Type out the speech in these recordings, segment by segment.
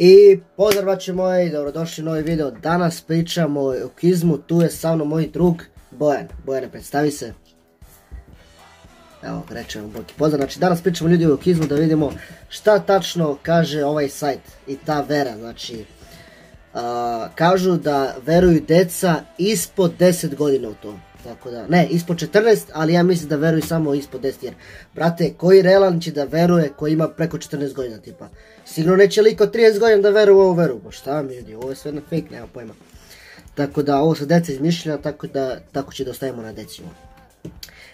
I pozdrav braće moji, dobrodošli u novi video. Danas pričamo o aukizmu, tu je sa mnom moj drug Bojan. Bojane, predstavi se. Evo, rečemo Boki pozdrav. Znači danas pričamo ljudi o aukizmu da vidimo šta tačno kaže ovaj sajt i ta vera. Znači, kažu da veruju deca ispod 10 godina u to. Tako da, ne, ispod 14, ali ja mislim da veruju samo ispod 10 jer, brate, koji realan će da veruje koji ima preko 14 godina, tipa. Sigurno neće liko 30 godina da veruje u ovu veru, pa šta mi ljudi, ovo je sve na fake, nema pojma. Tako da, ovo su deca izmišljena, tako će da ostavimo na decima.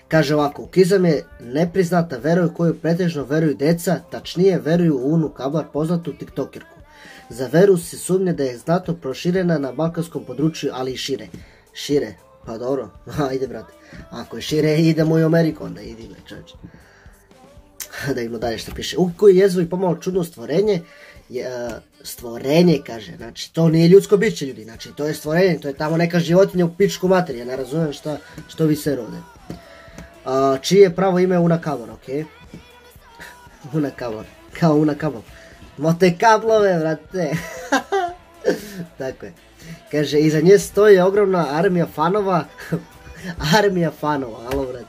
Kaže ovako, aukizam je nepriznata vera u koju pretežno veruju deca, tačnije veruju u Unu Kablar, poznatu tiktokerku. Za veru se sumnja da je znatno proširena na balkanskom području, ali i šire. Šire? Pa dobro, ajde brate, ako je šire idemo i u Ameriku, onda idi čovječe. Da vidimo dalje što piše. Ukoliko je jezivo i pomalo čudno stvorenje, stvorenje kaže, znači to nije ljudsko biće ljudi, znači to je stvorenje, to je tamo neka životinja u pičku materiju, ja ne razumijem što vi se rode. Čije pravo ime je Una Kablar, okej? Una Kablar, kao Una Kablar. Mote kablove, brate. Tako je. Kaže, iza nje stoji ogromna armija fanova. Armija fanova, alo brate.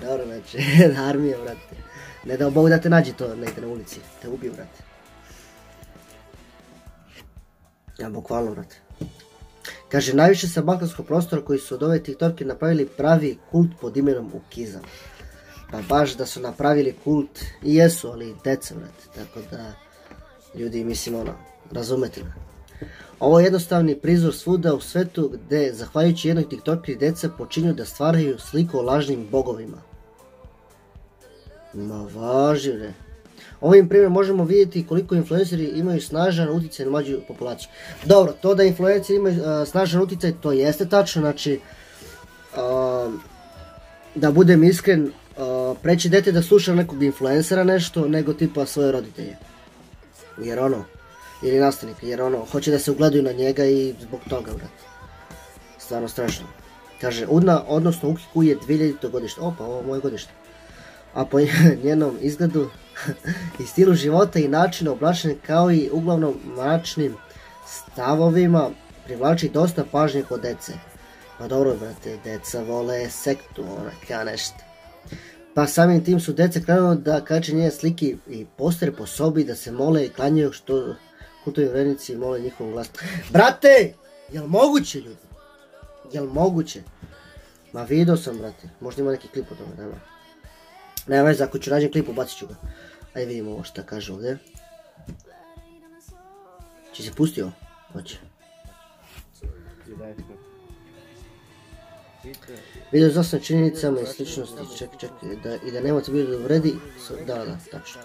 Dobro, znači, armija brate. Ne dao Bog da te nađi to negdje na ulici, te ubiju brate. Ja, bukvalno brate. Kaže, najviše sa balkanskog prostora koji su od ove tiktorke napravili pravi kult pod imenom aukizam. Pa baš da su napravili kult i jesu, ali deca brate, tako da ljudi mislim ono, razumete me. Ovo je jednostavni prizor svuda u svetu gdje, zahvaljujući jednoj tiktorki, deca počinju da stvaraju sliku o lažnim bogovima. Ma važi bre. Ovim primjerom možemo vidjeti koliko influenceri imaju snažan utjecaj na mlađu populaciju. Dobro, to da influenceri imaju snažan utjecaj, to jeste tačno, znači, da budem iskren, preći dete da sluša nekog influencera nešto, nego tipa svoje roditelje. Jer ono, ili nastavnika, jer ono, hoće da se ugledaju na njega i zbog toga, brate. Stvarno strašno. Kaže, Una, odnosno Ukiku je 2000. godište. Opa, ovo je moje godište. A po njenom izgledu i stilu života i načinu oblačenja kao i uglavnom mračnim stavovima privlači dosta pažnje kod dece. Pa dobro, brate, deca vole sektu, ona nešto. Pa samim tim su deca krenuli da kače njene slike i postere po sobi da se mole i klanjaju što kultovi vjernici mole njihovom glasom. Brate, jel moguće ljudi? Jel moguće? Ma vidio sam brate, možda ima neki klip o tome, nema. Nema veze, ako ću nađem klip, ubacit ću ga. Ajde vidimo ovo šta kaže ovdje. Či se pustio? Hoće. Video s osam činjenicama i sličnosti, čekaj, i da nemate video da vredi, da, tačno.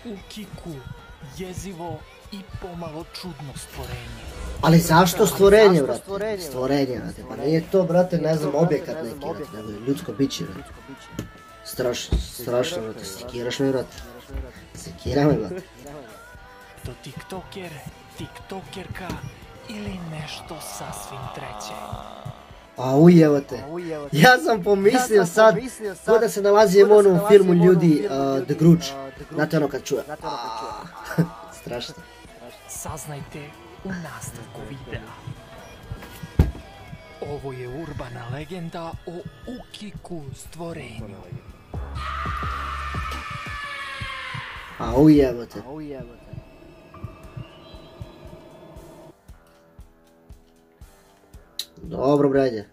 Ukiku, jezivo i pomalo čudno stvorenje. Ali zašto stvorenje, brate? Stvorenje, brate, pa nije to, brate, ne znam, objekat neki, brate, nego ljudsko biće, brate. Strašno, brate, sekiraš me, brate. Sekira me, brate. To tiktoker, tiktokerka ili nešto sasvim treće. A ujevate, ja sam pomislio sad, ko da se nalazim u onom filmu ljudi, The Grudge, znate ono kad čuje. Strašno. Saznajte u nastavku videa. Ovo je urbana legenda o Ukiku stvorenju. A ujevate. Dobro, brajde.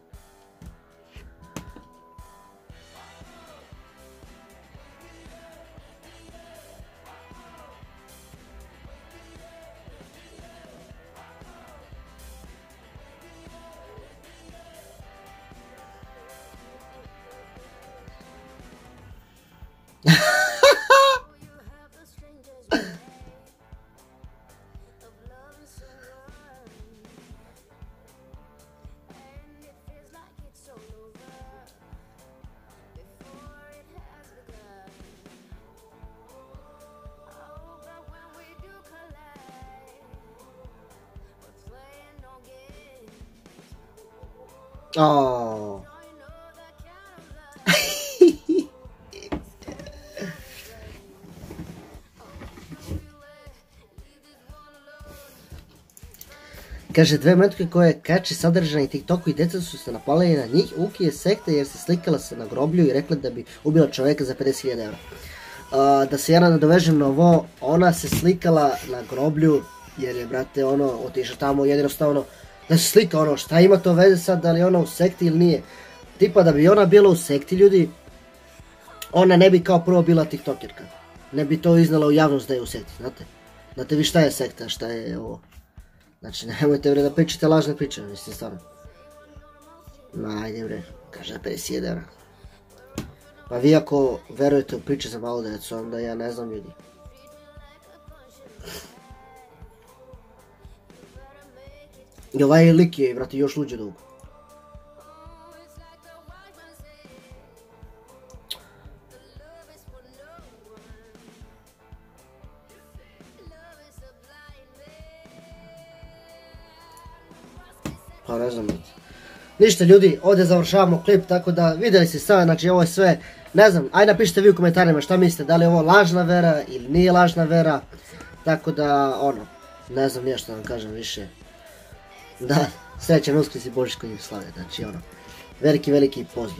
Oh. Kaže, dve metke koje kači sadržaj TikToku i djeca su se napalili na njih. Uki je sekta jer se slikala se na groblju i rekla da bi ubila čovjeka za 50.000 eura. Da se ja nadovežem na ovo, ona se slikala na groblju jer je, brate, otišla tamo jednostavno da se slika, šta ima to veze sad, da li je ona u sekti ili nije. Tipa da bi ona bila u sekti, ljudi, ona ne bi kao prvo bila tiktokerka. Ne bi to iznala u javnost da je u sekti, znate. Znate vi šta je sekta, šta je ovo. Znači, nemojte bre da pričate lažne priče, mislim stvarno. Ajde bre, kaže da 50.000 eura. Pa vi ako verujete u priče za malu djecu, onda ja ne znam, ljudi. I ovaj lik je, brate, još luđe dugo. Pa ne znam, ništa ljudi, ovdje završavamo klip, tako da vidjeli ste sve, znači ovo je sve, ne znam, ajde napišite vi u komentarima šta mislite, da li je ovo lažna vera ili nije lažna vera, tako da, ne znam nije što vam kažem više. Da, srećan Uskrs i Božić kod njih slave, znači veliki pozdrav.